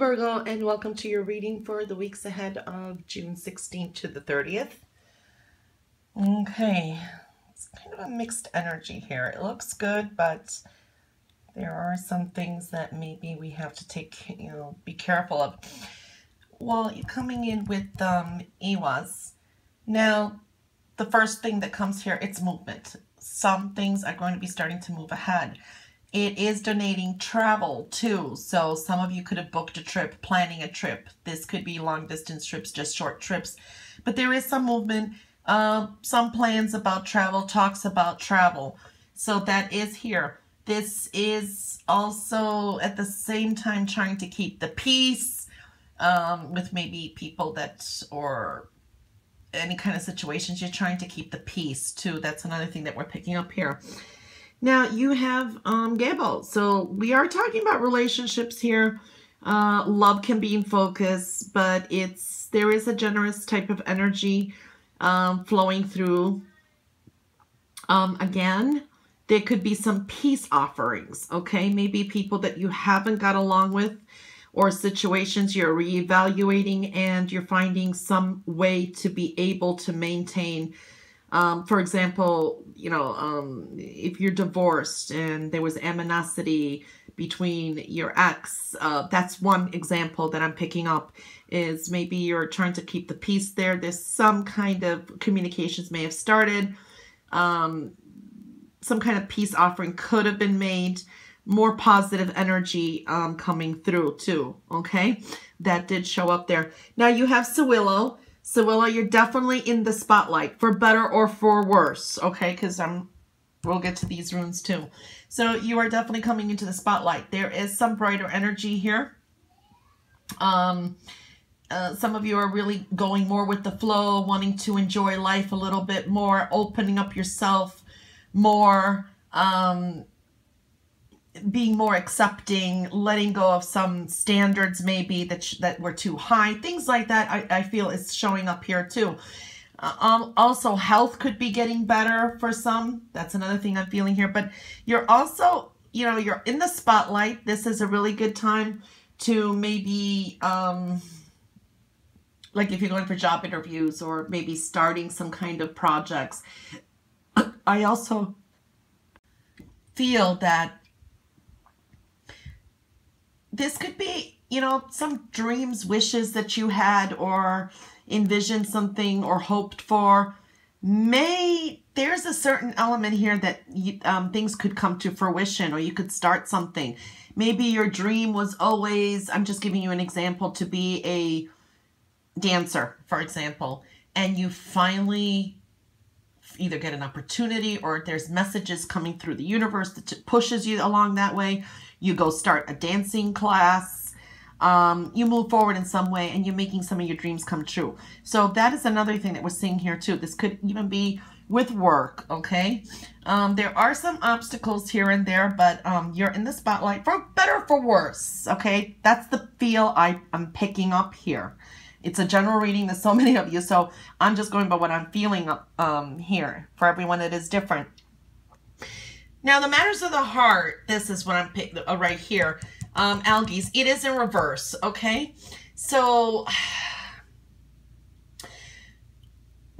Virgo, and welcome to your reading for the weeks ahead of June 16th to the 30th. Okay, it's kind of a mixed energy here. It looks good, but there are some things that maybe we have to take, be careful of. Well, you're coming in with Iwas. Now, the first thing that comes here, it's movement. Some things are going to be starting to move ahead. It is donating travel too. So some of you could have booked a trip, planning a trip. This could be long distance trips, just short trips. But there is some movement, some plans about travel, talks about travel. So that is here. This is also at the same time trying to keep the peace with maybe people that, or any kind of situations, you're trying to keep the peace too. That's another thing that we're picking up here. Now you have Gabo. So we are talking about relationships here. Love can be in focus, but there is a generous type of energy flowing through. Again, there could be some peace offerings, okay? Maybe people that you haven't got along with, or situations you're reevaluating and you're finding some way to be able to maintain. For example, if you're divorced and there was animosity between your ex, that's one example that I'm picking up, is maybe you're trying to keep the peace there. There's some kind of communications may have started. Some kind of peace offering could have been made. More positive energy coming through too, okay? That did show up there. Now you have Sawillo. Sawillo, you're definitely in the spotlight, for better or for worse, okay? Because we'll get to these runes too. So you are definitely coming into the spotlight. There is some brighter energy here. Some of you are really going more with the flow, wanting to enjoy life a little bit more, opening up yourself more, being more accepting, letting go of some standards maybe that were too high. Things like that I feel is showing up here too. Also, health could be getting better for some. That's another thing I'm feeling here. But you're also, you're in the spotlight. This is a really good time to maybe, like if you're going for job interviews or maybe starting some kind of projects. I also feel that this could be, some dreams, wishes that you had or envisioned something or hoped for. There's a certain element here that things could come to fruition, or you could start something. Maybe your dream was always, I'm just giving you an example, to be a dancer, for example, and you finally either get an opportunity or there's messages coming through the universe that pushes you along that way. You go start a dancing class. You move forward in some way and you're making some of your dreams come true. So that is another thing that we're seeing here too. This could even be with work, okay? There are some obstacles here and there, but you're in the spotlight, for better or for worse, okay? That's the feel I'm picking up here. It's a general reading. There's so many of you, so I'm just going by what I'm feeling here. For everyone, it is different. Now, the matters of the heart, this is what I'm picking right here. Algaes, it is in reverse, okay? So,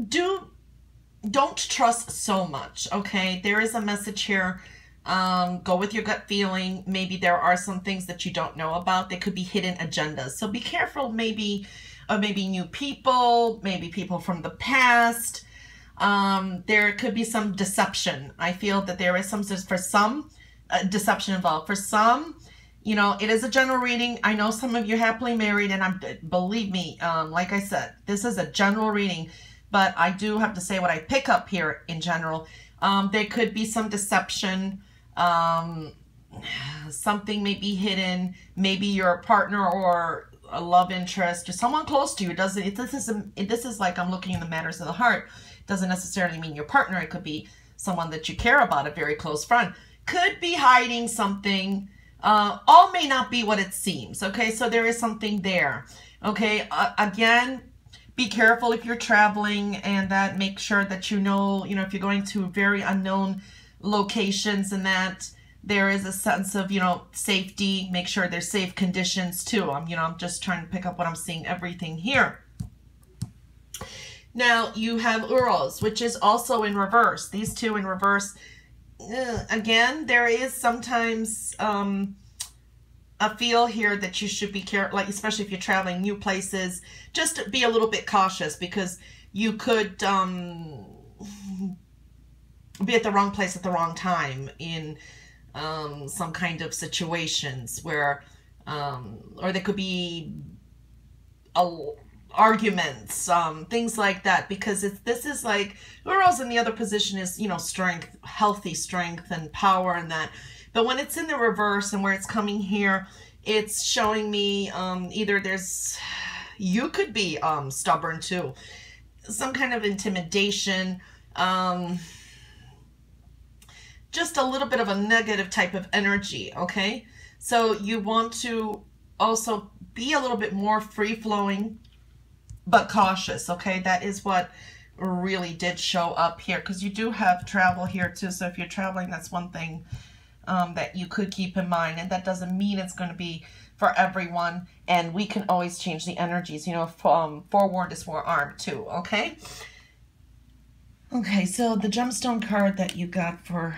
don't trust so much, okay? There is a message here. Go with your gut feeling. Maybe there are some things that you don't know about. They could be hidden agendas. So be careful, maybe new people, maybe people from the past. There could be some deception. I feel that there is some deception involved. For some, it is a general reading. I know some of you are happily married, and believe me, like I said, this is a general reading, but I do have to say what I pick up here in general. There could be some deception. Something may be hidden. Maybe your partner or a love interest or someone close to you this is like, I'm looking in the matters of the heart. It doesn't necessarily mean your partner. It could be someone that you care about, a very close friend. Could be hiding something. All may not be what it seems. Okay, so there is something there. Okay, again, be careful if you're traveling, and that make sure that if you're going to very unknown locations and that there is a sense of, safety. Make sure there's safe conditions too. I'm just trying to pick up what I'm seeing, everything here. Now you have Uros, which is also in reverse. These two in reverse. Again, there is sometimes a feel here that you should be careful, like especially if you're traveling new places, just be a little bit cautious, because you could be at the wrong place at the wrong time in some kind of situations where, or there could be arguments, things like that, because this is like, Uros in the other position is, strength, healthy strength and power and that. But when it's in the reverse and where it's coming here, it's showing me either you could be stubborn too, some kind of intimidation, just a little bit of a negative type of energy, okay? So you want to also be a little bit more free-flowing, but cautious, okay? That is what really did show up here, because you do have travel here too. So if you're traveling, that's one thing that you could keep in mind. And that doesn't mean it's going to be for everyone. And we can always change the energies, forewarned is forearmed too, okay? Okay, so the gemstone card that you got for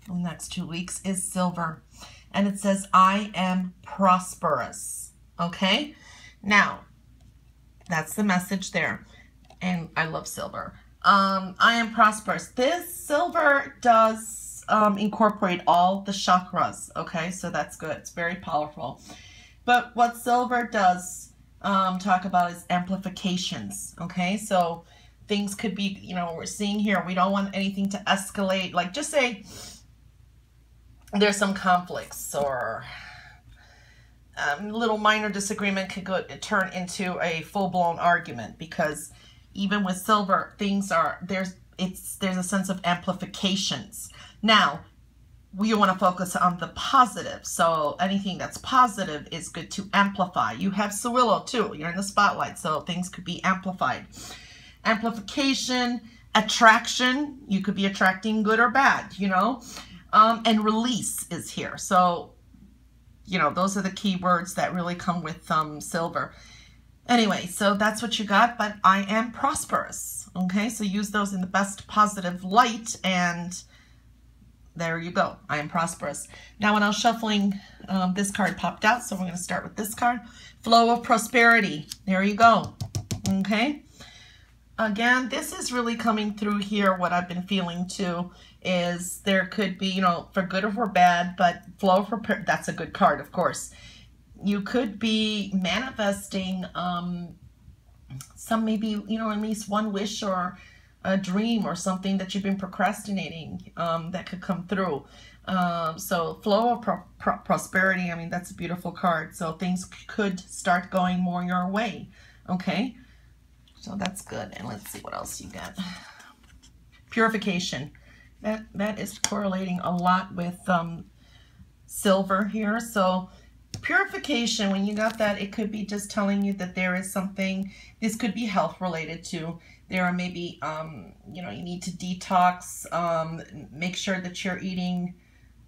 the next 2 weeks is silver. And it says, I am prosperous, okay? Now, that's the message there. And I love silver. I am prosperous. This silver does incorporate all the chakras, okay? So that's good. It's very powerful. But what silver does talk about is amplifications, okay? So things could be, we're seeing here, we don't want anything to escalate. Like, just say there's some conflicts or little minor disagreement could turn into a full-blown argument, because even with silver, things are, there's a sense of amplifications. Now, we want to focus on the positive. So anything that's positive is good to amplify. You have Sewillow too. You're in the spotlight, so things could be amplified. Amplification, attraction. You could be attracting good or bad, and release is here. So, those are the key words that really come with silver. Anyway, so that's what you got, but I am prosperous. Okay, so use those in the best positive light, and there you go. I am prosperous. Now, when I was shuffling, this card popped out, so we're going to start with this card. Flow of prosperity. There you go. Okay. Again, this is really coming through here. What I've been feeling too is there could be, for good or for bad, but flow for, that's a good card, of course. You could be manifesting some, maybe, at least one wish or a dream or something that you've been procrastinating that could come through. So flow of prosperity, I mean, that's a beautiful card. So things could start going more your way. Okay. So that's good. And let's see what else you got. Purification. That is correlating a lot with silver here. So purification, when you got that, it could be just telling you that there is something, this could be health related too. There are maybe, you need to detox, make sure that you're eating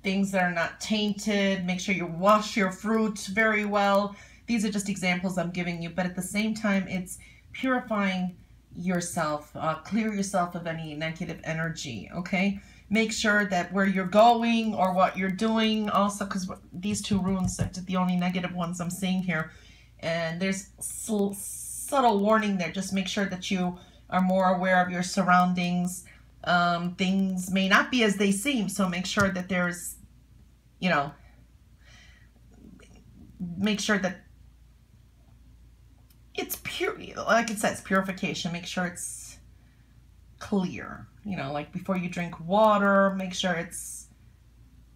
things that are not tainted, make sure you wash your fruit very well. These are just examples I'm giving you, but at the same time, it's purifying yourself, clear yourself of any negative energy, okay? Make sure that where you're going or what you're doing also, because these two runes are the only negative ones I'm seeing here, and there's subtle warning there. Just make sure that you are more aware of your surroundings. Things may not be as they seem, so make sure that there's, make sure that it's pure, like it says, purification. Make sure it's clear, like before you drink water, make sure it's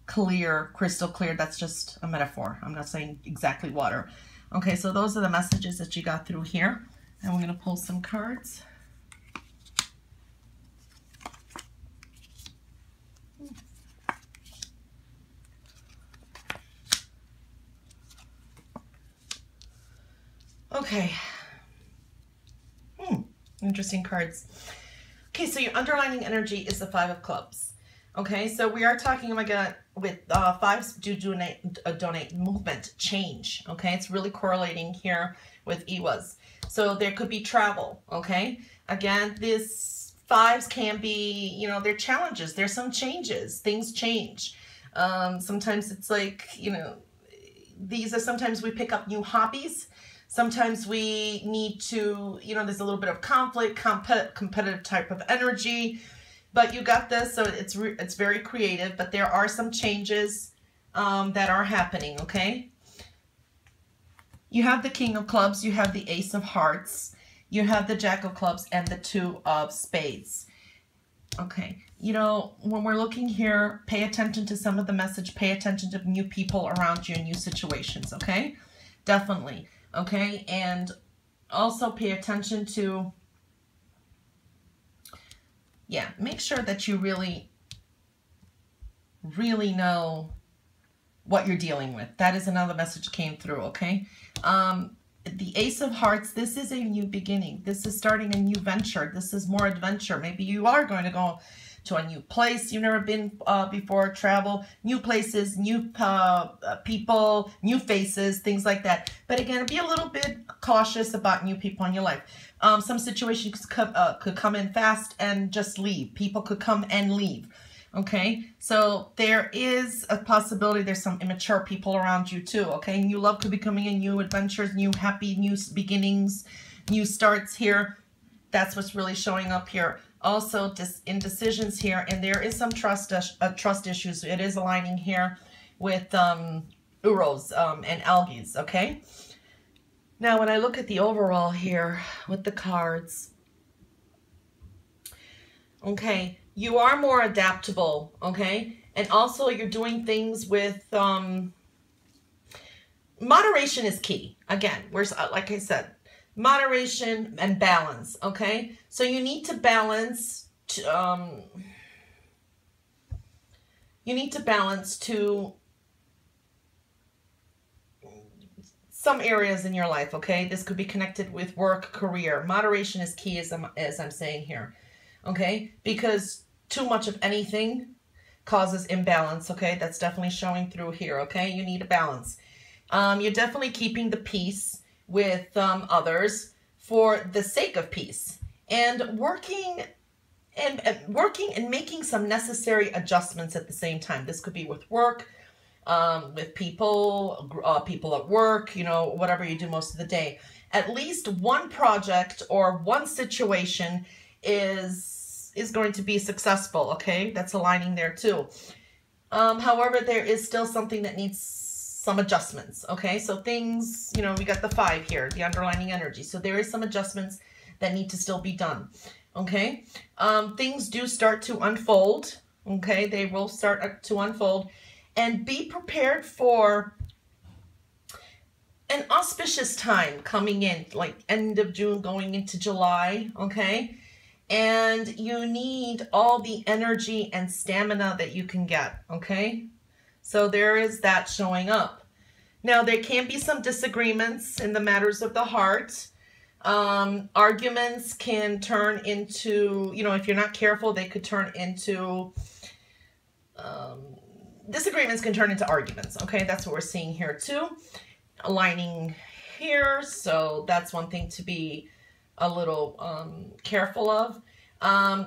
clear, crystal clear. That's just a metaphor. I'm not saying exactly water. Okay, so those are the messages that you got through here. And we're going to pull some cards. Okay. Interesting cards. Okay, so your underlining energy is the 5 of Clubs. Okay, so we are talking again with fives do donate movement, change. Okay, it's really correlating here with Iwas. So there could be travel. Okay, again, this fives can be, you know, there are challenges. There's some changes. Things change. Sometimes it's like, you know, these are sometimes we pick up new hobbies. Sometimes we need to, you know, there's a little bit of conflict, competitive type of energy. But you got this, so it's very creative, but there are some changes that are happening, okay? You have the King of Clubs, you have the Ace of Hearts, you have the Jack of Clubs, and the Two of Spades. Okay, you know, when we're looking here, pay attention to some of the message, pay attention to new people around you and new situations, okay? Definitely, okay? And also pay attention to... yeah, make sure that you really know what you're dealing with. That is another message came through, okay? The Ace of Hearts, this is a new beginning. This is starting a new venture. This is more adventure. Maybe you are going to go to a new place you've never been before, travel, new places, new people, new faces, things like that. But again, be a little bit cautious about new people in your life. Some situations could come in fast and just leave. People could come and leave. Okay, so there is a possibility there's some immature people around you too. Okay, new love could be coming in, new adventures, new happy, new beginnings, new starts here. That's what's really showing up here. Also, indecisions here, and there is some trust issues. It is aligning here with Uros and Algaes. Okay. Now, when I look at the overall here with the cards, okay, you are more adaptable, okay? And also you're doing things with, moderation is key. Again, like I said, moderation and balance, okay? So you need to balance, some areas in your life, okay? This could be connected with work, career. Moderation is key, as I'm saying here, okay? Because too much of anything causes imbalance, okay? That's definitely showing through here, okay? You need a balance. You're definitely keeping the peace with others for the sake of peace, and working and making some necessary adjustments at the same time. This could be with work, with people at work, you know, whatever you do most of the day. At least one project or one situation is going to be successful, okay? That's aligning there too. However, there is still something that needs some adjustments, okay? So things, you know, we got the 5 here, the underlining energy. So there is some adjustments that need to still be done, okay? Things do start to unfold, okay? They will start to unfold. And be prepared for an auspicious time coming in, like end of June going into July, okay? And you need all the energy and stamina that you can get, okay? So there is that showing up. Now, there can be some disagreements in the matters of the heart. Arguments can turn into, you know, if you're not careful, they could turn into... disagreements can turn into arguments, okay? That's what we're seeing here too. Aligning here, so that's one thing to be a little careful of.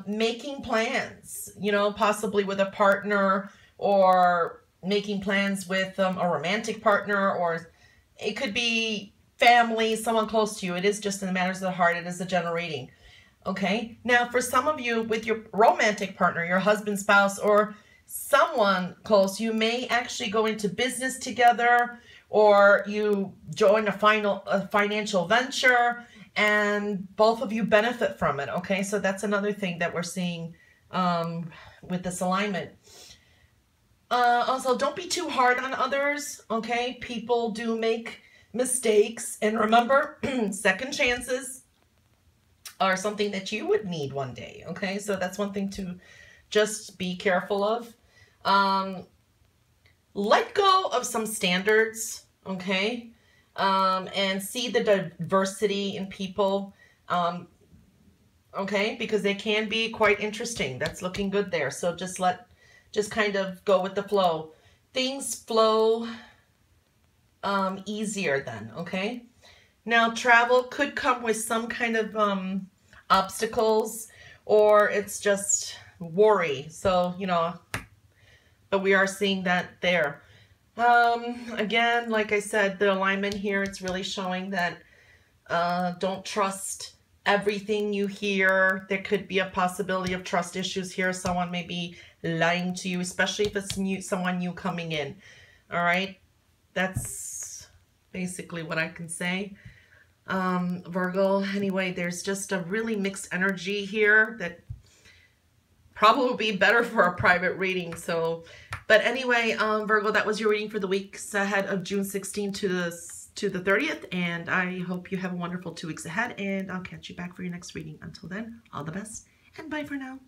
Making plans, you know, possibly with a partner, or making plans with a romantic partner, or it could be family, someone close to you. It is just in the matters of the heart. It is a general reading, okay? Now, for some of you with your romantic partner, your husband, spouse, or someone close, you may actually go into business together, or you join a financial venture, and both of you benefit from it, okay? So that's another thing that we're seeing with this alignment. Also, don't be too hard on others, okay? People do make mistakes, and remember, second chances are something that you would need one day, okay? So that's one thing to just be careful of. Let go of some standards, okay? And see the diversity in people, okay? Because they can be quite interesting. That's looking good there. So just let Just kind of go with the flow. Things flow easier then, okay? Now, travel could come with some kind of obstacles, or it's just worry. So, you know, but we are seeing that there. Again, like I said, the alignment here, it's really showing that don't trust everything you hear. There could be a possibility of trust issues here. Someone may be lying to you, especially if it's new, someone new coming in. All right, that's basically what I can say. Virgo, anyway, there's just a really mixed energy here that probably will be better for a private reading. So, but anyway, Virgo, that was your reading for the weeks ahead of June 16th to the 30th, and I hope you have a wonderful 2 weeks ahead, and I'll catch you back for your next reading. Until then, all the best, and bye for now.